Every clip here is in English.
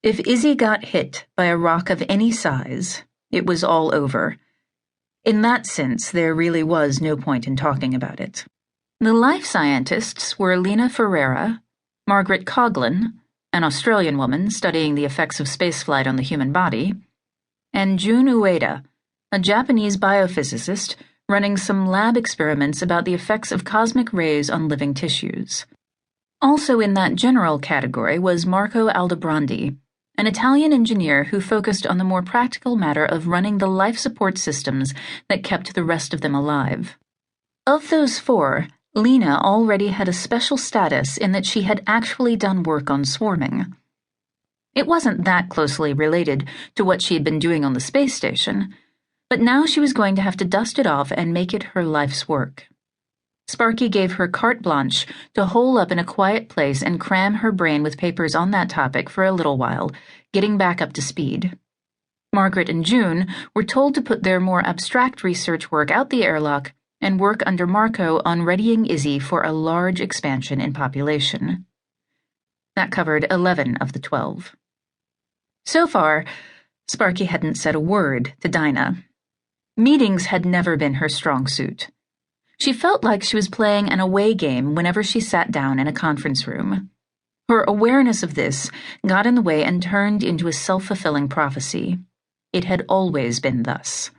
If Izzy got hit by a rock of any size, it was all over. In that sense, there really was no point in talking about it. The life scientists were Lena Ferreira, Margaret Coughlin, an Australian woman studying the effects of spaceflight on the human body, and Jun Ueda, a Japanese biophysicist running some lab experiments about the effects of cosmic rays on living tissues. Also in that general category was Marco Aldobrandi, an Italian engineer who focused on the more practical matter of running the life support systems that kept the rest of them alive. Of those four, Lena already had a special status in that she had actually done work on swarming. It wasn't that closely related to what she had been doing on the space station, but now she was going to have to dust it off and make it her life's work. Sparky gave her carte blanche to hole up in a quiet place and cram her brain with papers on that topic for a little while, getting back up to speed. Margaret and June were told to put their more abstract research work out the airlock and work under Marco on readying Izzy for a large expansion in population. That covered 11 of the 12. So far, Sparky hadn't said a word to Dinah. Meetings had never been her strong suit. She felt like she was playing an away game whenever she sat down in a conference room. Her awareness of this got in the way and turned into a self-fulfilling prophecy. It had always been thus.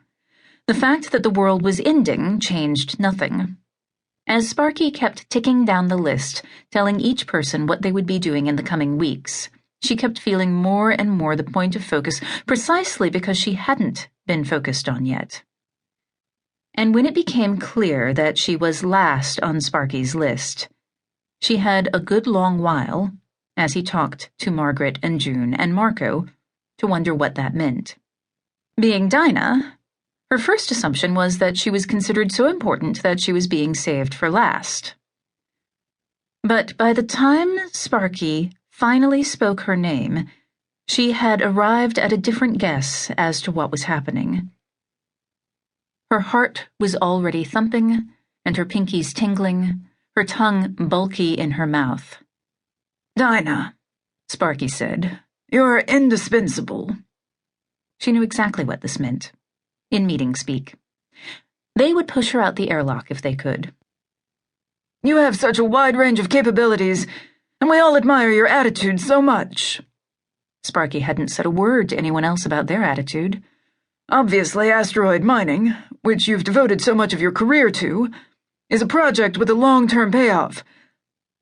The fact that the world was ending changed nothing. As Sparky kept ticking down the list, telling each person what they would be doing in the coming weeks, she kept feeling more and more the point of focus precisely because she hadn't been focused on yet. And when it became clear that she was last on Sparky's list, she had a good long while, as he talked to Margaret and June and Marco, to wonder what that meant. Being Dinah, her first assumption was that she was considered so important that she was being saved for last. But by the time Sparky finally spoke her name, she had arrived at a different guess as to what was happening. Her heart was already thumping, and her pinkies tingling, her tongue bulky in her mouth. "Dinah," Sparky said, "you're indispensable." She knew exactly what this meant. In meeting speak. They would push her out the airlock if they could. "You have such a wide range of capabilities, and we all admire your attitude so much." Sparky hadn't said a word to anyone else about their attitude. "Obviously, asteroid mining, which you've devoted so much of your career to, is a project with a long-term payoff.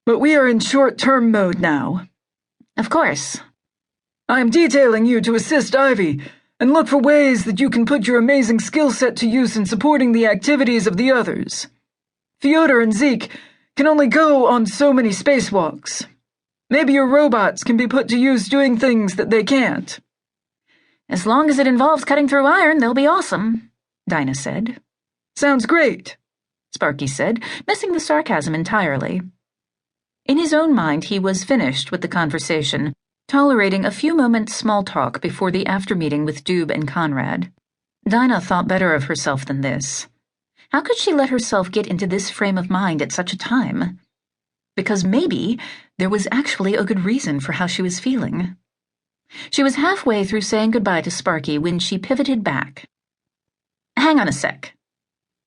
But we are in short-term mode now." "Of course." "I am detailing you to assist Ivy and look for ways that you can put your amazing skill set to use in supporting the activities of the others. Fyodor and Zeke can only go on so many spacewalks. Maybe your robots can be put to use doing things that they can't." "As long as it involves cutting through iron, they'll be awesome," Dinah said. "Sounds great," Sparky said, missing the sarcasm entirely. In his own mind, he was finished with the conversation, tolerating a few moments' small talk before the after-meeting with Doob and Conrad. Dinah thought better of herself than this. How could she let herself get into this frame of mind at such a time? Because maybe there was actually a good reason for how she was feeling. She was halfway through saying goodbye to Sparky when she pivoted back. "Hang on a sec,"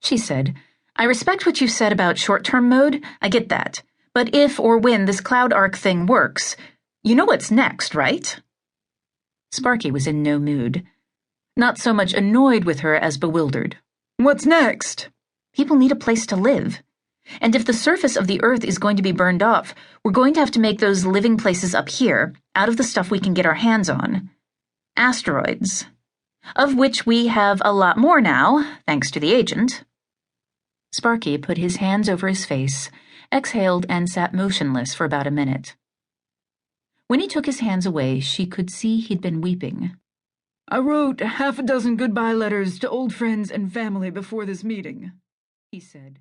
she said. "I respect what you said about short-term mode, I get that. But if or when this cloud arc thing works, you know what's next, right?" Sparky was in no mood. Not so much annoyed with her as bewildered. "What's next?" "People need a place to live. And if the surface of the Earth is going to be burned off, we're going to have to make those living places up here out of the stuff we can get our hands on. Asteroids. Of which we have a lot more now, thanks to the agent." Sparky put his hands over his face, exhaled, and sat motionless for about a minute. When he took his hands away, she could see he'd been weeping. "I wrote 6 goodbye letters to old friends and family before this meeting," he said.